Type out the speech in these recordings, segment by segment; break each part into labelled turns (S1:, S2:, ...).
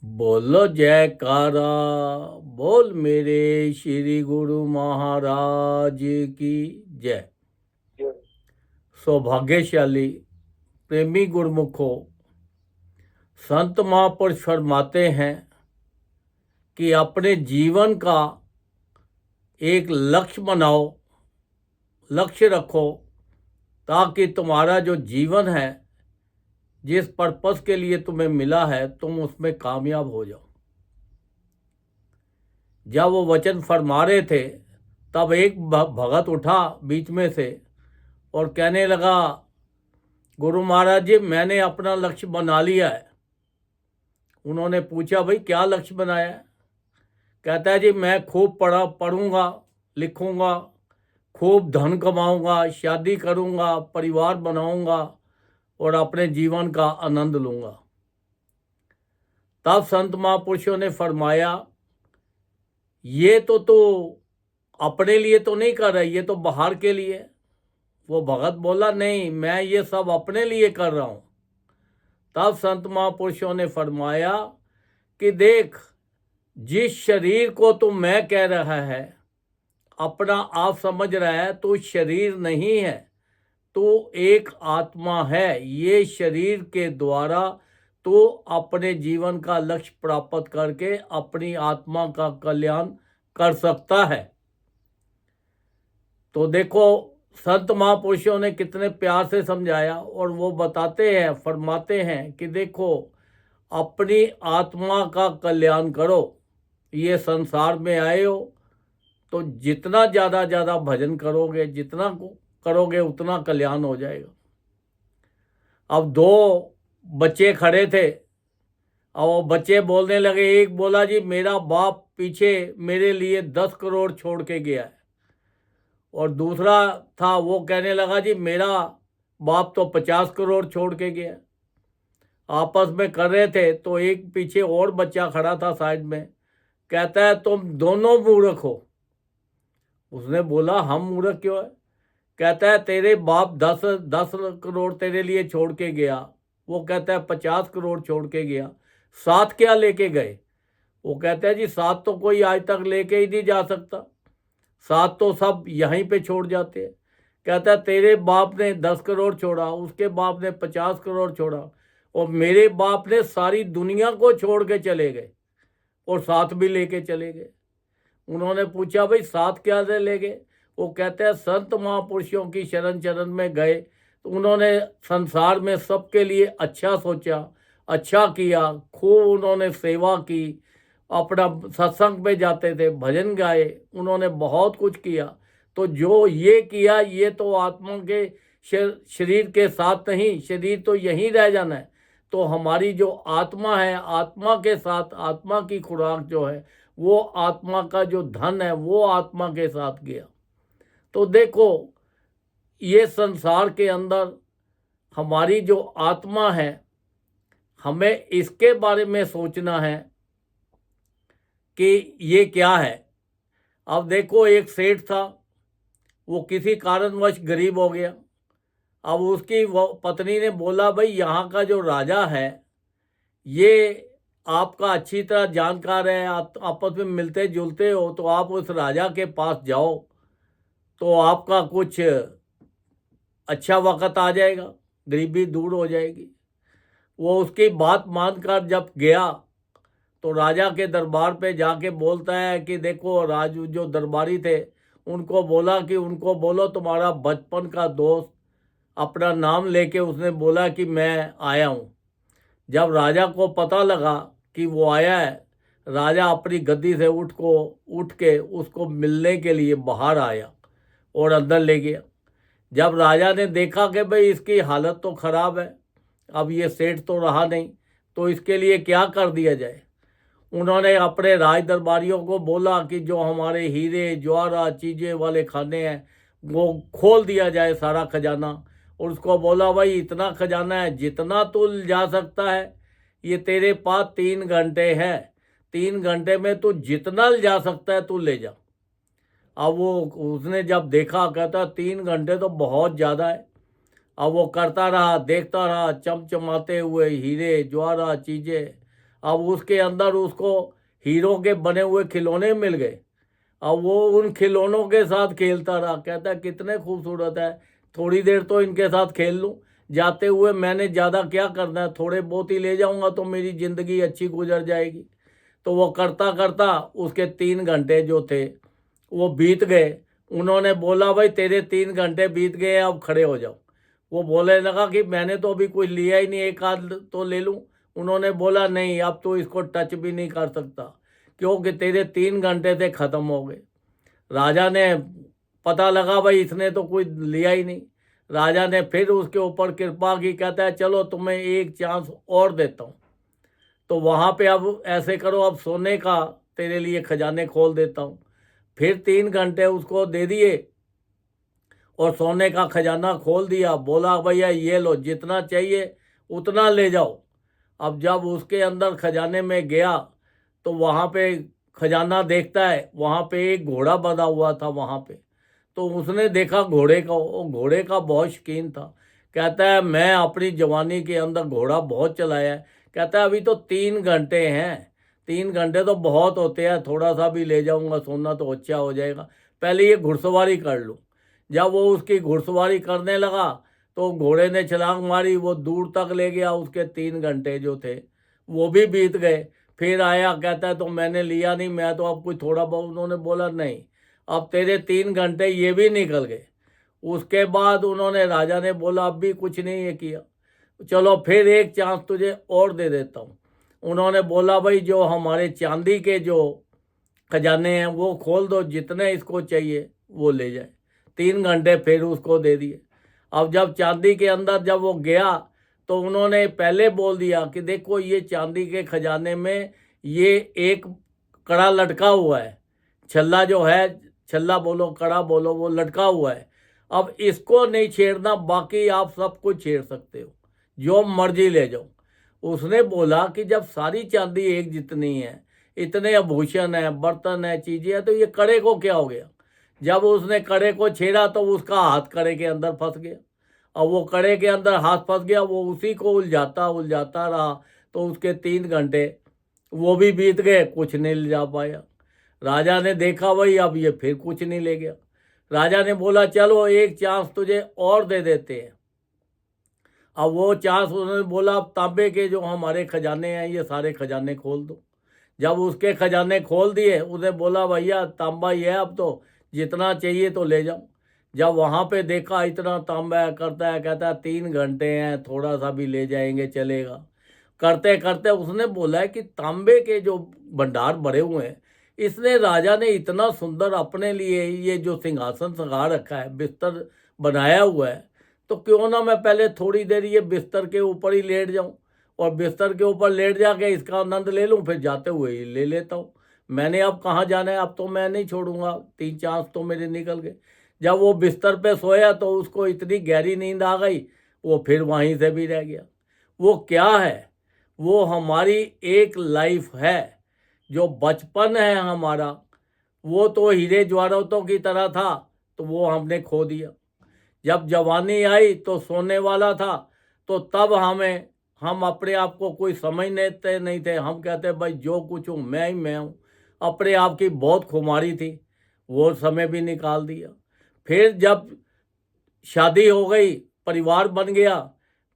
S1: बोलो जयकारा। बोल मेरे श्री गुरु महाराज की जय। सौभाग्यशाली प्रेमी गुरुमुखो, संत महापुरुष फरमाते हैं कि अपने जीवन का एक लक्ष्य बनाओ, लक्ष्य रखो, ताकि तुम्हारा जो जीवन है, जिस पर्पस के लिए तुम्हें मिला है, तुम उसमें कामयाब हो जाओ। जब वो वचन फरमा रहे थे तब एक भगत उठा बीच में से और कहने लगा, गुरु महाराज जी, मैंने अपना लक्ष्य बना लिया है। उन्होंने पूछा, भाई क्या लक्ष्य बनाया है? कहता है, जी मैं खूब पढ़ूंगा, लिखूंगा, खूब धन कमाऊंगा, शादी करूंगा, परिवार बनाऊंगा और अपने जीवन का आनंद लूंगा। तब संत महापुरुषों ने फरमाया, ये तो अपने लिए तो नहीं कर रहे, ये तो बाहर के लिए। वो भगत बोला, नहीं, मैं ये सब अपने लिए कर रहा हूं। तब संत महापुरुषों ने फरमाया कि देख, जिस शरीर को तू मैं कह रहा है, अपना आप समझ रहा है, तो शरीर नहीं है, तो एक आत्मा है। ये शरीर के द्वारा तो अपने जीवन का लक्ष्य प्राप्त करके अपनी आत्मा का कल्याण कर सकता है। तो देखो, संत महापुरुषों ने कितने प्यार से समझाया और वो बताते हैं, फरमाते हैं कि देखो, अपनी आत्मा का कल्याण करो। ये संसार में आए हो तो जितना ज़्यादा भजन करोगे, जितना करोगे उतना कल्याण हो जाएगा। अब दो बच्चे खड़े थे और वो बच्चे बोलने लगे। एक बोला, जी मेरा बाप पीछे मेरे लिए 10 करोड़ छोड़ के गया है। और दूसरा था, वो कहने लगा, जी मेरा बाप तो 50 करोड़ छोड़ के गया। आपस में कर रहे थे तो एक पीछे और बच्चा खड़ा था साइड में, कहता है, तुम दोनों मूर्ख हो। उसने बोला, हम मूर्ख क्यों है? कहता है, तेरे बाप 10 करोड़ तेरे लिए छोड़ के गया, वो कहता है 50 करोड़ छोड़ के गया, 7 क्या लेके गए? वो कहता है, जी 7 तो कोई आज तक लेके ही नहीं जा सकता, 7 तो सब यहीं पे छोड़ जाते हैं। कहता है, तेरे बाप ने 10 करोड़ छोड़ा, उसके बाप ने 50 करोड़ छोड़ा, और मेरे बाप ने सारी दुनिया को छोड़ के चले गए और 7 भी लेके चले गए। उन्होंने पूछा, भाई 7 क्या से ले गए? वो कहते हैं, संत महापुरुषों की शरण में गए तो उन्होंने संसार में सबके लिए अच्छा सोचा, अच्छा किया, खूब उन्होंने सेवा की, अपना सत्संग पे जाते थे, भजन गाए, उन्होंने बहुत कुछ किया। तो जो ये किया, ये तो आत्मा के शरीर के साथ नहीं, शरीर तो यहीं रह जाना है। तो हमारी जो आत्मा है, आत्मा के साथ, आत्मा की खुराक जो है, वो आत्मा का जो धन है, वो आत्मा के साथ गया। तो देखो, ये संसार के अंदर हमारी जो आत्मा है, हमें इसके बारे में सोचना है कि ये क्या है। अब देखो, एक सेठ था, वो किसी कारणवश गरीब हो गया। अब उसकी वो पत्नी ने बोला, भाई यहाँ का जो राजा है, ये आपका अच्छी तरह जानकार है, आप आपस में मिलते जुलते हो, तो आप उस राजा के पास जाओ तो आपका कुछ अच्छा वक्त आ जाएगा, गरीबी दूर हो जाएगी। वो उसकी बात मानकर जब गया तो राजा के दरबार पे जाके बोलता है कि देखो, राजू जो दरबारी थे उनको बोला कि उनको बोलो तुम्हारा बचपन का दोस्त अपना नाम लेके, उसने बोला कि मैं आया हूँ। जब राजा को पता लगा कि वो आया है, राजा अपनी गद्दी से उठ के उसको मिलने के लिए बाहर आया और अंदर ले गया। जब राजा ने देखा कि भाई इसकी हालत तो ख़राब है, अब ये सेठ तो रहा नहीं, तो इसके लिए क्या कर दिया जाए। उन्होंने अपने राज दरबारियों को बोला कि जो हमारे हीरे जवाहरात चीज़ें वाले खाने हैं, वो खोल दिया जाए सारा खजाना। और उसको बोला, भाई इतना खजाना है, जितना तू जा सकता है, ये तेरे पास 3 घंटे हैं, 3 घंटे में तू जितना जा सकता है तू ले जा। अब वो उसने जब देखा, कहता 3 घंटे तो बहुत ज़्यादा है। अब वो करता रहा, देखता रहा, चमचमाते हुए हीरे जवाहरात चीज़ें अब उसके अंदर उसको हीरो के बने हुए खिलौने मिल गए। अब वो उन खिलौनों के साथ खेलता रहा, कहता है कितने खूबसूरत है, थोड़ी देर तो इनके साथ खेल लूँ, जाते हुए मैंने ज़्यादा क्या करना है, थोड़े बहुत ही ले जाऊँगा तो मेरी ज़िंदगी अच्छी गुजर जाएगी। तो वो करता करता उसके 3 घंटे जो थे वो बीत गए। उन्होंने बोला भाई तेरे 3 घंटे बीत गए, अब खड़े हो जाओ। वो बोलने लगा कि मैंने तो अभी कुछ लिया ही नहीं, एक आध तो ले लूँ। उन्होंने बोला नहीं, अब तो इसको टच भी नहीं कर सकता क्योंकि तेरे 3 घंटे से ख़त्म हो गए। राजा ने पता लगा भाई इसने तो कुछ लिया ही नहीं। राजा ने फिर उसके ऊपर कृपा की, कहता है चलो तुम्हें एक चांस और देता हूँ। तो वहाँ पे अब ऐसे करो, अब सोने का तेरे लिए खजाने खोल देता हूँ। फिर 3 घंटे उसको दे दिए और सोने का खजाना खोल दिया। बोला भैया ये लो, जितना चाहिए उतना ले जाओ। अब जब उसके अंदर खजाने में गया तो वहाँ पे खजाना देखता है, वहाँ पे एक घोड़ा बंधा हुआ था वहाँ पे। तो उसने देखा घोड़े का, वो घोड़े का बहुत शौकीन था। कहता है मैं अपनी जवानी के अंदर घोड़ा बहुत चलाया है। कहता है अभी तो 3 घंटे हैं, 3 घंटे तो बहुत होते हैं, थोड़ा सा भी ले जाऊंगा सोना तो अच्छा हो जाएगा, पहले ये घुड़सवारी कर लूँ। जब वो उसकी घुड़सवारी करने लगा तो घोड़े ने छलांग मारी, वो दूर तक ले गया। उसके 3 घंटे जो थे वो भी बीत गए। फिर आया, कहता है तो मैंने लिया नहीं, मैं तो अब कुछ थोड़ा बहुत। उन्होंने बोला नहीं, अब तेरे 3 घंटे ये भी निकल गए। उसके बाद उन्होंने, राजा ने बोला अब भी कुछ नहीं ये किया, चलो फिर एक चांस तुझे और दे देता हूँ। उन्होंने बोला भाई जो हमारे चांदी के जो खजाने हैं वो खोल दो, जितने इसको चाहिए वो ले जाए। 3 घंटे फिर उसको दे दिए। अब जब चांदी के अंदर जब वो गया तो उन्होंने पहले बोल दिया कि देखो ये चांदी के खजाने में ये एक कड़ा लटका हुआ है, छल्ला जो है, छल्ला बोलो कड़ा बोलो, वो लटका हुआ है। अब इसको नहीं छेड़ना, बाकी आप सब कुछ छेड़ सकते हो, जो मर्जी ले जाओ। उसने बोला कि जब सारी चांदी एक जितनी है, इतने आभूषण है, बर्तन है, चीजें हैं, तो ये कड़े को क्या हो गया। जब उसने कड़े को छेड़ा तो उसका हाथ कड़े के अंदर फंस गया। अब वो कड़े के अंदर हाथ फंस गया, वो उसी को उलझाता उलझाता रहा। तो उसके 3 घंटे वो भी बीत गए, कुछ नहीं ले जा पाया। राजा ने देखा भाई अब ये फिर कुछ नहीं ले गया। राजा ने बोला चलो एक चांस तुझे और दे देते हैं। अब वो चांस उन्होंने बोला अब तांबे के जो हमारे खजाने हैं ये सारे खजाने खोल दो। जब उसके खजाने खोल दिए, उसने बोला भैया तांबा ही है, अब तो जितना चाहिए तो ले जाओ। जब वहाँ पे देखा इतना तांबा है, करता है, कहता है 3 घंटे हैं, थोड़ा सा भी ले जाएंगे चलेगा। करते करते उसने बोला है कि तांबे के जो भंडार भरे हुए हैं, इसने, राजा ने इतना सुंदर अपने लिए ये जो सिंहासन सजा रखा है, बिस्तर बनाया हुआ है, तो क्यों ना मैं पहले थोड़ी देर ये बिस्तर के ऊपर ही लेट जाऊं और बिस्तर के ऊपर लेट जाके इसका आनंद ले लूं, फिर जाते हुए ही ले लेता हूं। मैंने अब कहाँ जाना है, अब तो मैं नहीं छोड़ूंगा, 3 चांस तो मेरे निकल गए। जब वो बिस्तर पे सोया तो उसको इतनी गहरी नींद आ गई, वो फिर वहीं से भी रह गया। वो क्या है, वो हमारी एक लाइफ है। जो बचपन है हमारा, वो तो हीरे जवाहरातों की तरह था, तो वो हमने खो दिया। जब जवानी आई तो सोने वाला था, तो तब हम अपने आप को कोई समझते नहीं थे। हम कहते भाई जो कुछ हूँ मैं ही मैं हूँ। अपने आप की बहुत खुमारी थी, वो समय भी निकाल दिया। फिर जब शादी हो गई, परिवार बन गया,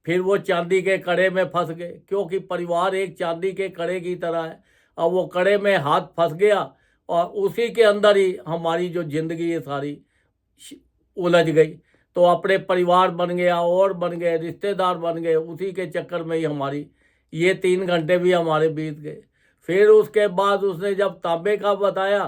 S1: फिर वो चांदी के कड़े में फंस गए, क्योंकि परिवार एक चांदी के कड़े की तरह है। अब वो कड़े में हाथ फंस गया और उसी के अंदर ही हमारी जो जिंदगी है सारी उलझ गई। तो अपने परिवार बन गया और बन गए, रिश्तेदार बन गए, उसी के चक्कर में ही हमारी ये 3 घंटे भी हमारे बीत गए। फिर उसके बाद उसने जब तांबे का बताया,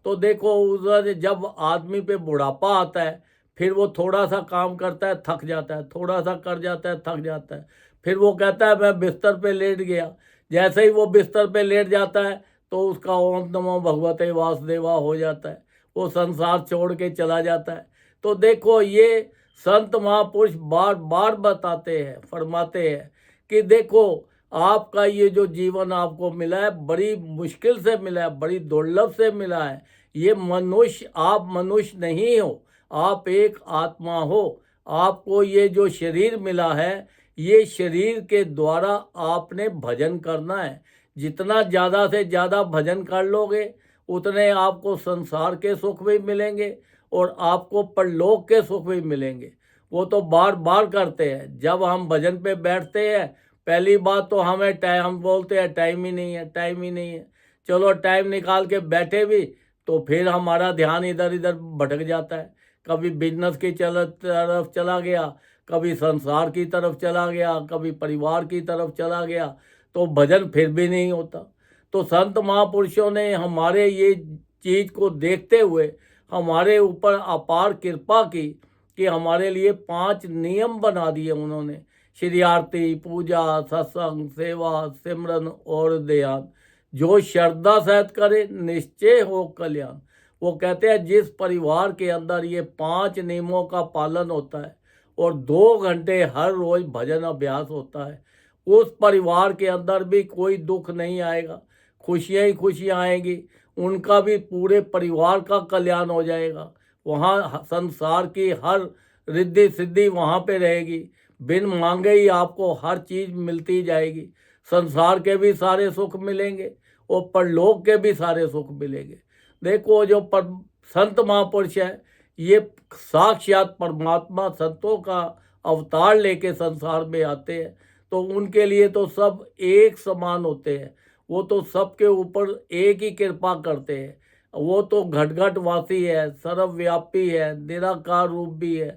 S1: तो देखो उसने, जब आदमी पे बुढ़ापा आता है फिर वो थोड़ा सा काम करता है थक जाता है, थोड़ा सा कर जाता है थक जाता है। फिर वो कहता है मैं बिस्तर पे लेट गया। जैसे ही वो बिस्तर पे लेट जाता है तो उसका ओम नमो भगवते वासुदेवा हो जाता है, वो संसार छोड़ के चला जाता है। तो देखो ये संत महापुरुष बार बार बताते हैं, फरमाते हैं कि देखो आपका ये जो जीवन आपको मिला है, बड़ी मुश्किल से मिला है, बड़ी दुर्लभ से मिला है। ये मनुष्य, आप मनुष्य नहीं हो, आप एक आत्मा हो। आपको ये जो शरीर मिला है, ये शरीर के द्वारा आपने भजन करना है। जितना ज़्यादा से ज़्यादा भजन कर लोगे उतने आपको संसार के सुख भी मिलेंगे और आपको परलोक के सुख भी मिलेंगे। वो तो बार बार करते हैं। जब हम भजन पे बैठते हैं पहली बात तो हमें टाइम, हम बोलते हैं टाइम ही नहीं है, टाइम ही नहीं है। चलो टाइम निकाल के बैठे भी तो फिर हमारा ध्यान इधर इधर भटक जाता है। कभी बिजनेस की तरफ चला गया, कभी संसार की तरफ चला गया, कभी परिवार की तरफ चला गया, तो भजन फिर भी नहीं होता। तो संत महापुरुषों ने हमारे ये चीज़ को देखते हुए हमारे ऊपर अपार कृपा की कि हमारे लिए 5 नियम बना दिए उन्होंने। श्री आरती, पूजा, सत्संग, सेवा, सिमरन और ध्यान। जो श्रद्धा सहित करे निश्चय हो कल्याण। वो कहते हैं जिस परिवार के अंदर ये 5 नियमों का पालन होता है और 2 घंटे हर रोज भजन अभ्यास होता है, उस परिवार के अंदर भी कोई दुख नहीं आएगा, खुशियाँ ही खुशियाँ आएंगी। उनका भी पूरे परिवार का कल्याण हो जाएगा। वहाँ संसार की हर रिद्धि सिद्धि वहाँ पे रहेगी। बिन मांगे ही आपको हर चीज़ मिलती जाएगी। संसार के भी सारे सुख मिलेंगे और परलोक के भी सारे सुख मिलेंगे। देखो जो संत महापुरुष है ये साक्षात परमात्मा संतों का अवतार लेके संसार में आते हैं, तो उनके लिए तो सब एक समान होते हैं। वो तो सबके ऊपर एक ही कृपा करते हैं। वो तो घट घट वासी है, सर्वव्यापी है, निराकार रूप भी है,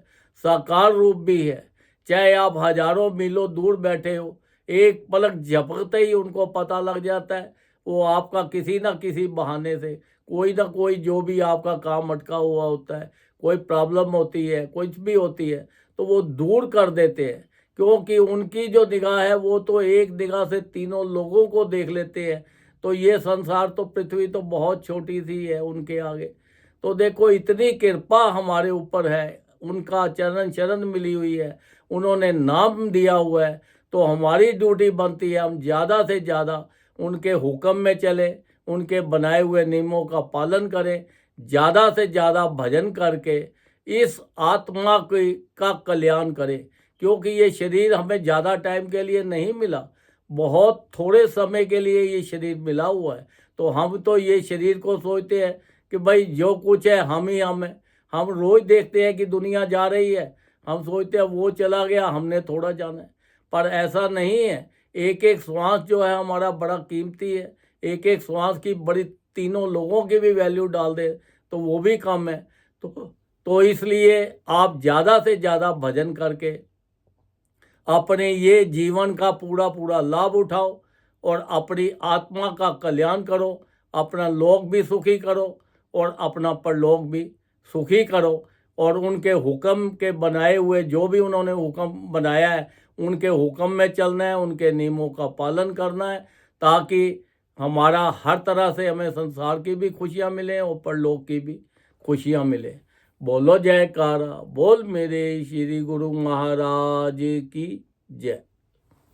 S1: साकार रूप भी है। चाहे आप हजारों मीलों दूर बैठे हो, एक पलक झपकते ही उनको पता लग जाता है। वो आपका किसी न किसी बहाने से कोई ना कोई जो भी आपका काम अटका हुआ होता है, कोई प्रॉब्लम होती है, कुछ भी होती है, तो वो दूर कर देते हैं। क्योंकि उनकी जो निगाह है वो तो एक निगाह से तीनों लोगों को देख लेते हैं। तो ये संसार तो पृथ्वी तो बहुत छोटी सी है उनके आगे। तो देखो इतनी कृपा हमारे ऊपर है, उनका चरण शरण मिली हुई है, उन्होंने नाम दिया हुआ है। तो हमारी ड्यूटी बनती है हम ज़्यादा से ज़्यादा उनके हुक्म में चले, उनके बनाए हुए नियमों का पालन करें, ज़्यादा से ज़्यादा भजन करके इस आत्मा का कल्याण करें। क्योंकि ये शरीर हमें ज़्यादा टाइम के लिए नहीं मिला, बहुत थोड़े समय के लिए ये शरीर मिला हुआ है। तो हम तो ये शरीर को सोचते हैं कि भाई जो कुछ है हम ही हम हैं। हम रोज़ देखते हैं कि दुनिया जा रही है, हम सोचते हैं वो चला गया, हमने थोड़ा जाना है। पर ऐसा नहीं है। एक एक श्वास जो है हमारा बड़ा कीमती है। एक एक श्वास की बड़ी तीनों लोगों की भी वैल्यू डाल दे तो वो भी कम है। तो इसलिए आप ज़्यादा से ज़्यादा भजन करके अपने ये जीवन का पूरा पूरा लाभ उठाओ और अपनी आत्मा का कल्याण करो, अपना लोक भी सुखी करो और अपना परलोक भी सुखी करो। और उनके हुक्म के बनाए हुए जो भी उन्होंने हुक्म बनाया है उनके हुक्म में चलना है, उनके नियमों का पालन करना है, ताकि हमारा हर तरह से हमें संसार की भी खुशियाँ मिलें और परलोक की भी खुशियाँ मिलें। बोलो जयकारा, बोल मेरे श्री गुरु महाराज की जय।